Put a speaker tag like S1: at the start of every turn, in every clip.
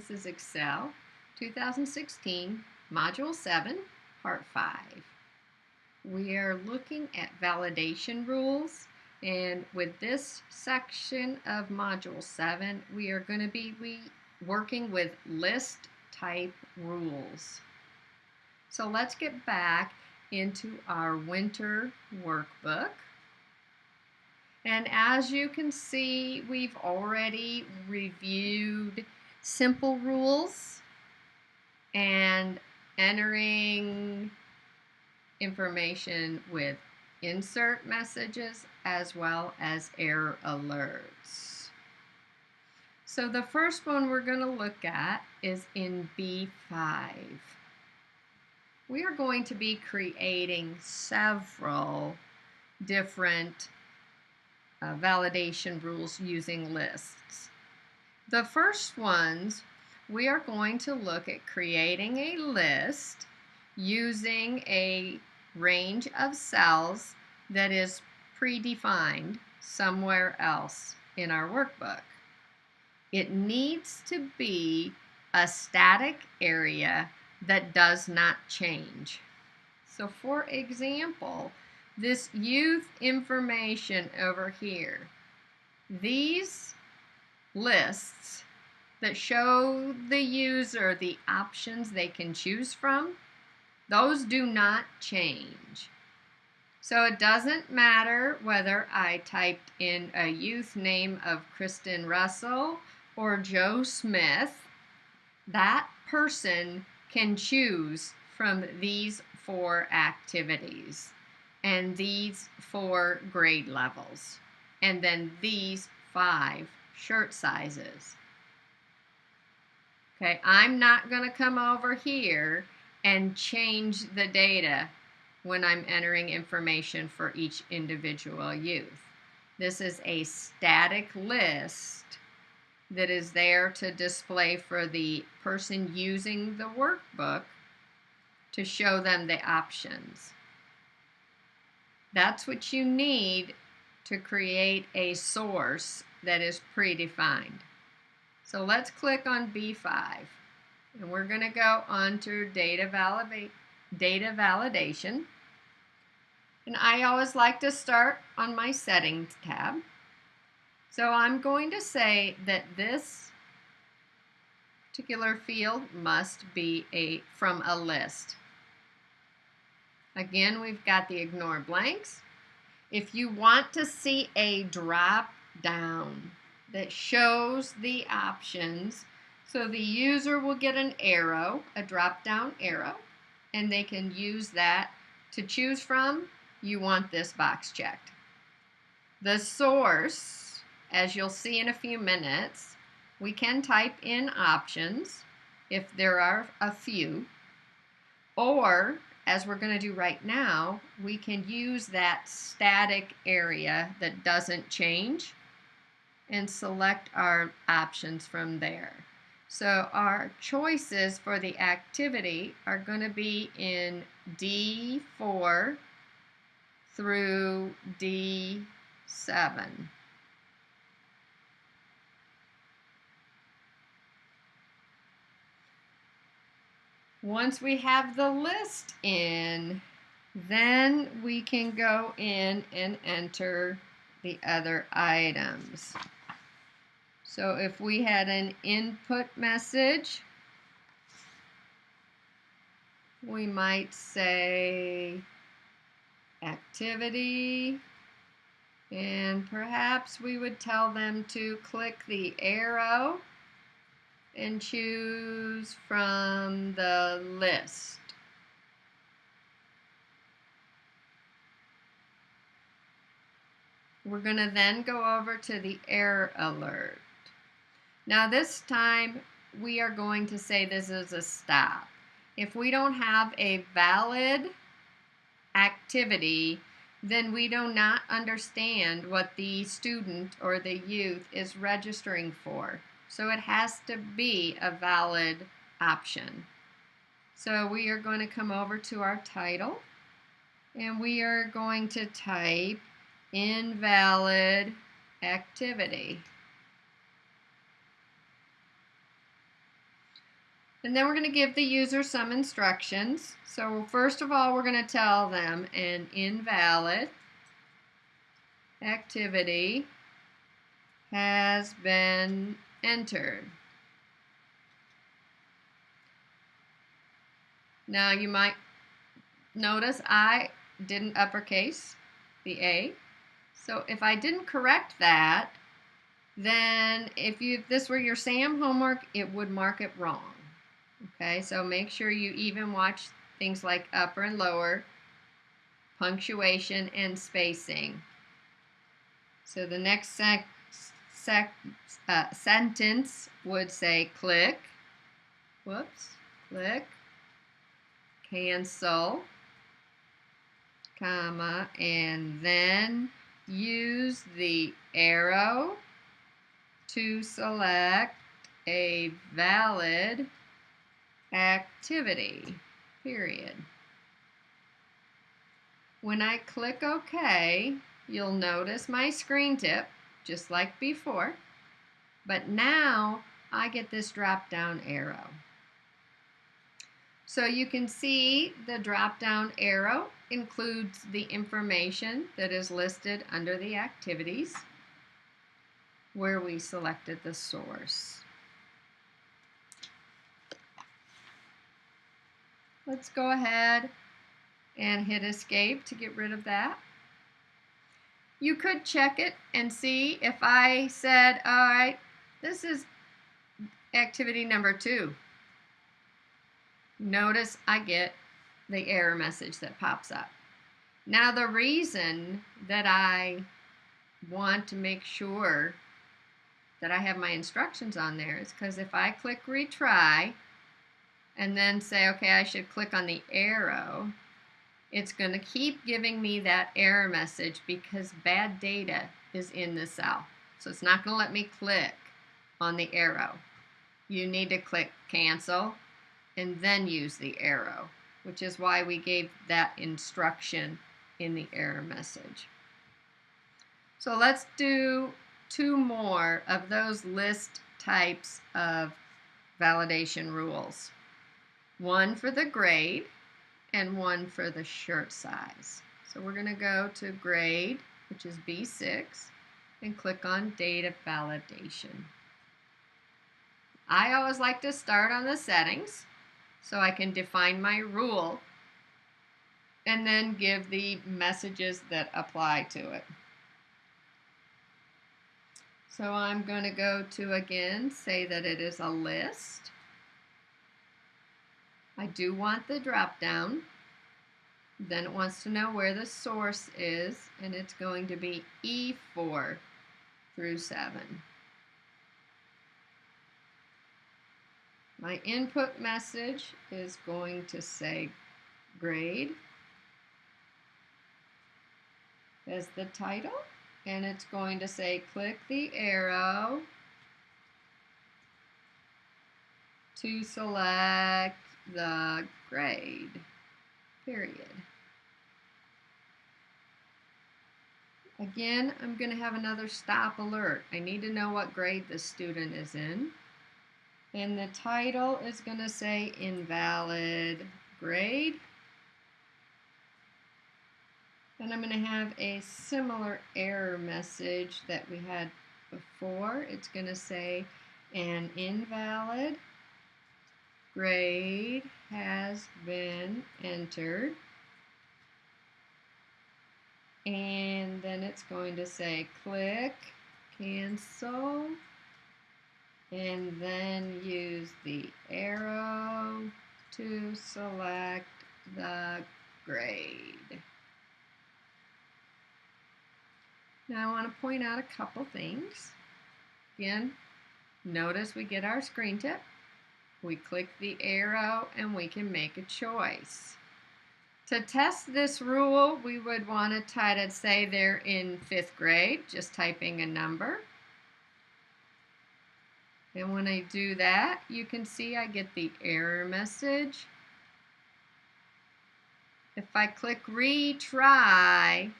S1: This is Excel 2016, Module 7, Part 5. We are looking at validation rules, and with this section of Module 7, we are going to be working with list type rules. So let's get back into our winter workbook. And as you can see, we've already reviewed simple rules and entering information with insert messages as well as error alerts. So the first one we're going to look at is in B5. We are going to be creating several different validation rules using lists. The first ones, we are going to look at creating a list using a range of cells that is predefined somewhere else in our workbook. It needs to be a static area that does not change. So for example, this youth information over here, these lists that show the user the options they can choose from, those do not change. So it doesn't matter whether I typed in a youth name of Kristen Russell or Joe Smith, that person can choose from these 4 activities and these 4 grade levels, and then these 5 shirt sizes. Okay, I'm not going to come over here and change the data when I'm entering information for each individual youth. This is a static list that is there to display for the person using the workbook to show them the options. That's what you need to create a source that is predefined. So let's click on B5, and we're going to go onto data validation. And I always like to start on my settings tab. So I'm going to say that this particular field must be from a list. Again, we've got the ignore blanks. If you want to see a drop down that shows the options, so the user will get an arrow, a drop down arrow, and they can use that to choose from. You want this box checked. The source, as you'll see in a few minutes, we can type in options if there are a few, or as we're going to do right now, we can use that static area that doesn't change and select our options from there. So our choices for the activity are going to be in D4 through D7. Once we have the list in, then we can go in and enter the other items. So if we had an input message, we might say activity, and perhaps we would tell them to click the arrow and choose from the list. We're going to then go over to the error alert. Now this time we are going to say this is a stop. If we don't have a valid activity, then we do not understand what the student or the youth is registering for. So it has to be a valid option. So we are going to come over to our title, and we are going to type invalid activity. And then we're going to give the user some instructions. So first of all, we're going to tell them an invalid activity has been entered. Now you might notice I didn't uppercase the A. So if I didn't correct that, then if this were your SAM homework, it would mark it wrong. Okay, so make sure you even watch things like upper and lower, punctuation, and spacing. So the next sentence would say click, click, cancel, comma, and then use the arrow to select a valid activity, period. When I click OK, you'll notice my screen tip, just like before, but now I get this drop-down arrow. So you can see the drop-down arrow includes the information that is listed under the activities where we selected the source. Let's go ahead and hit escape to get rid of that. You could check it and see if I said, all right, this is activity number 2. Notice I get the error message that pops up. Now the reason that I want to make sure that I have my instructions on there is because if I click retry and then say, okay, I should click on the arrow, it's going to keep giving me that error message because bad data is in the cell. So it's not going to let me click on the arrow. You need to click cancel and then use the arrow, which is why we gave that instruction in the error message. So let's do 2 more of those list types of validation rules. One for the grade and one for the shirt size. So we're going to go to grade, which is B6, and click on data validation. I always like to start on the settings so I can define my rule and then give the messages that apply to it. So I'm going to go to, again, say that it is a list. I do want the drop down. Then it wants to know where the source is, and it's going to be E4 through 7. My input message is going to say grade as the title, and it's going to say click the arrow to select the grade, period. Again, I'm going to have another stop alert. I need to know what grade the student is in. And the title is going to say invalid grade. And I'm going to have a similar error message that we had before. It's going to say an invalid grade has been entered. And then it's going to say click, cancel, and then use the arrow to select the grade. Now I want to point out a couple things. Again, notice we get our screen tip. We click the arrow and we can make a choice. To test this rule, we would want to try to say they're in 5th grade, just typing a number. And when I do that, you can see I get the error message. If I click retry,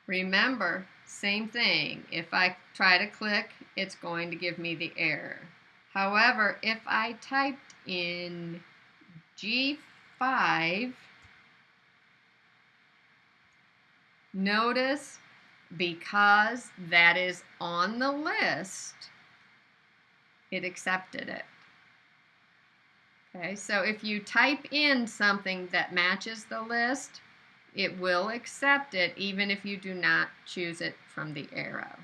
S1: remember, same thing. If I try to click, it's going to give me the error. However, if I typed in G5, notice because that is on the list, it accepted it. Okay, so if you type in something that matches the list, it will accept it even if you do not choose it from the arrow.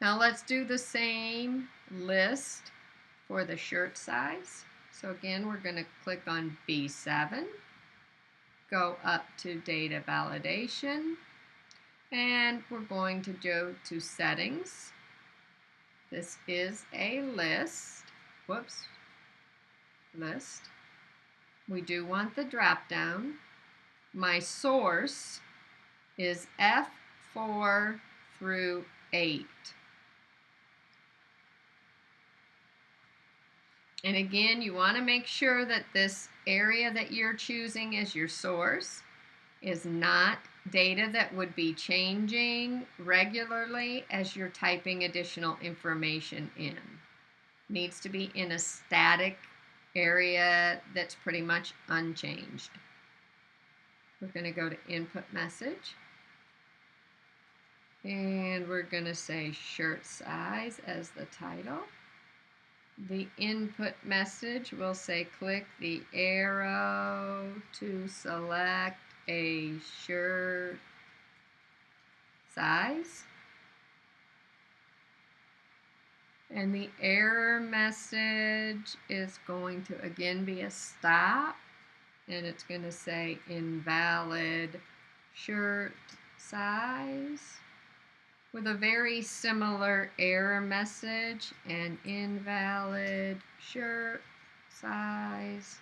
S1: Now let's do the same list for the shirt size. So again, we're going to click on B7, go up to data validation, and we're going to go to settings. This is a list. Whoops. List. We do want the drop down. My source is F4 through 8. And again, you want to make sure that this area that you're choosing as your source is not data that would be changing regularly as you're typing additional information in. Needs to be in a static area that's pretty much unchanged. We're going to go to input message. And we're going to say shirt size as the title. The input message will say click the arrow to select a shirt size. And the error message is going to again be a stop, and it's going to say invalid shirt size with a very similar error message. An invalid shirt size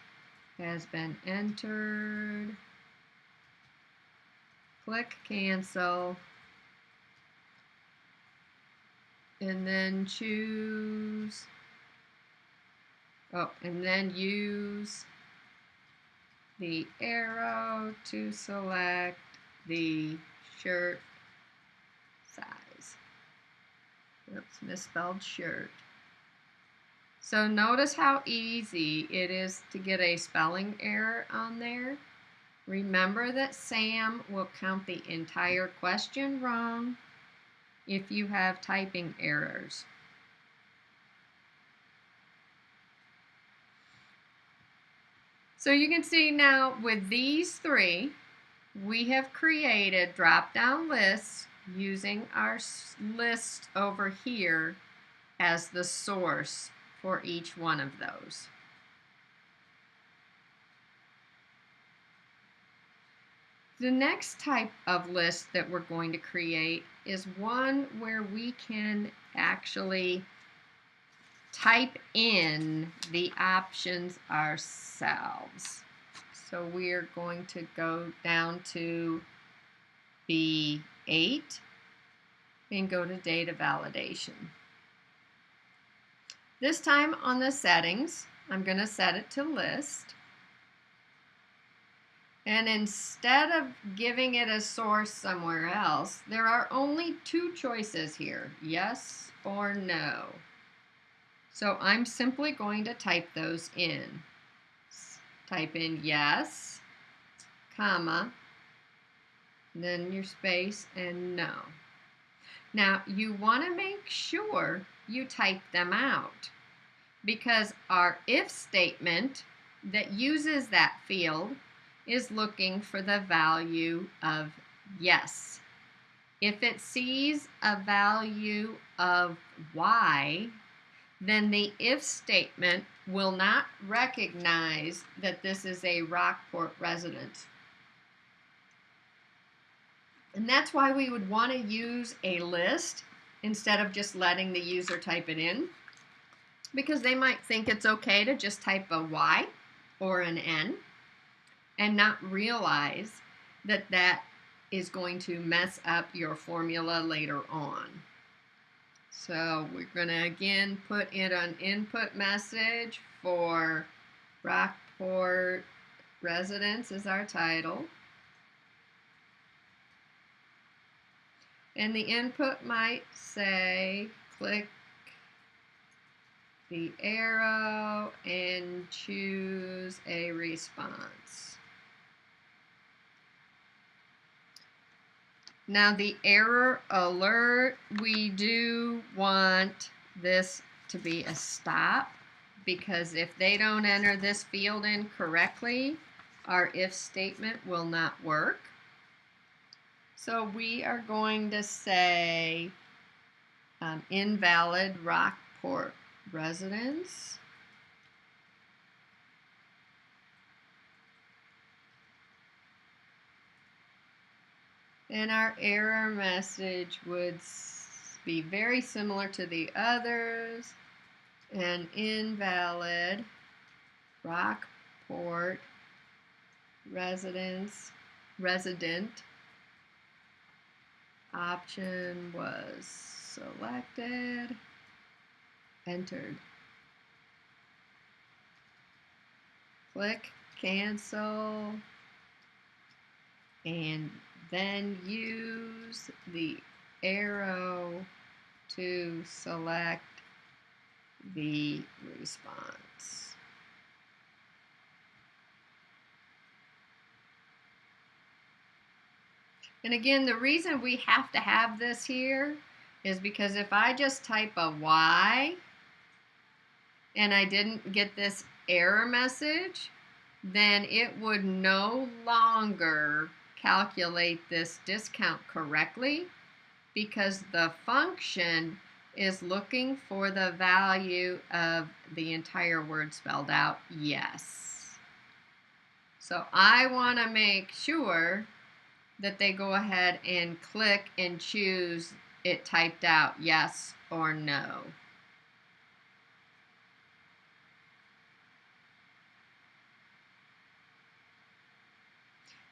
S1: has been entered. Click cancel. And then choose, and then use the arrow to select the shirt size. Oops, misspelled shirt. So notice how easy it is to get a spelling error on there. Remember that Sam will count the entire question wrong if you have typing errors. So you can see now with these three, we have created drop-down lists using our list over here as the source for each one of those. The next type of list that we're going to create is one where we can actually type in the options ourselves. So we're going to go down to B8 and go to data validation. This time on the settings, I'm going to set it to list. And instead of giving it a source somewhere else, there are only two choices here, yes or no. So I'm simply going to type those in. Type in yes, comma, then your space and no. Now you want to make sure you type them out because our if statement that uses that field is looking for the value of yes. If it sees a value of y, then the if statement will not recognize that this is a Rockport resident. And that's why we would want to use a list instead of just letting the user type it in, because they might think it's okay to just type a Y or an N and not realize that that is going to mess up your formula later on. So we're going to again put in an input message for Rockport residence as our title. And the input might say click the arrow and choose a response. Now the error alert, we do want this to be a stop, because if they don't enter this field in correctly, our if statement will not work. So we are going to say invalid Rockport residence. And our error message would be very similar to the others. An invalid Rockport resident option was selected, entered. Click cancel, and then use the arrow to select the response. And again, the reason we have to have this here is because if I just type a Y and I didn't get this error message, then it would no longer calculate this discount correctly, because the function is looking for the value of the entire word spelled out, yes. So I want to make sure that they go ahead and click and choose it typed out yes or no.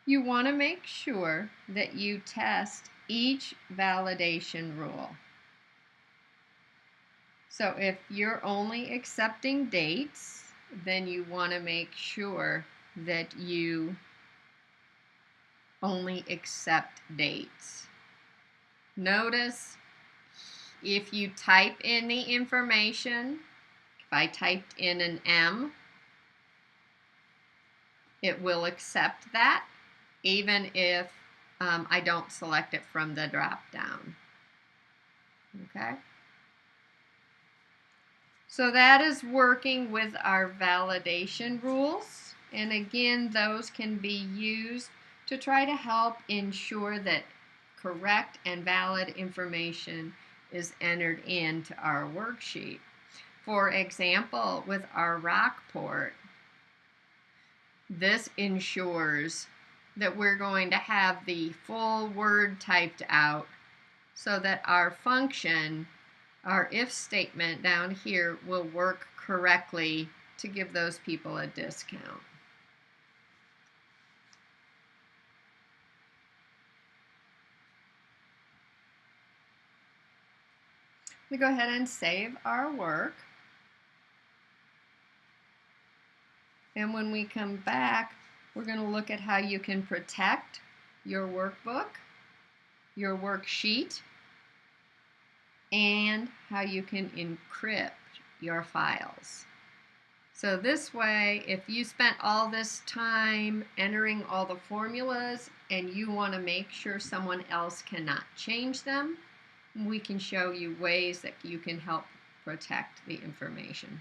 S1: You want to make sure that you test each validation rule. So if you're only accepting dates, then you want to make sure that you only accept dates. Notice if you type in the information, if I typed in an M, it will accept that even if I don't select it from the drop down. Okay? So that is working with our validation rules. And again, those can be used to try to help ensure that correct and valid information is entered into our worksheet. For example, with our Rockport, this ensures that we're going to have the full word typed out so that our function, our if statement down here, will work correctly to give those people a discount. We go ahead and save our work. And when we come back, we're going to look at how you can protect your workbook, your worksheet, and how you can encrypt your files. So this way, if you spent all this time entering all the formulas and you want to make sure someone else cannot change them, we can show you ways that you can help protect the information.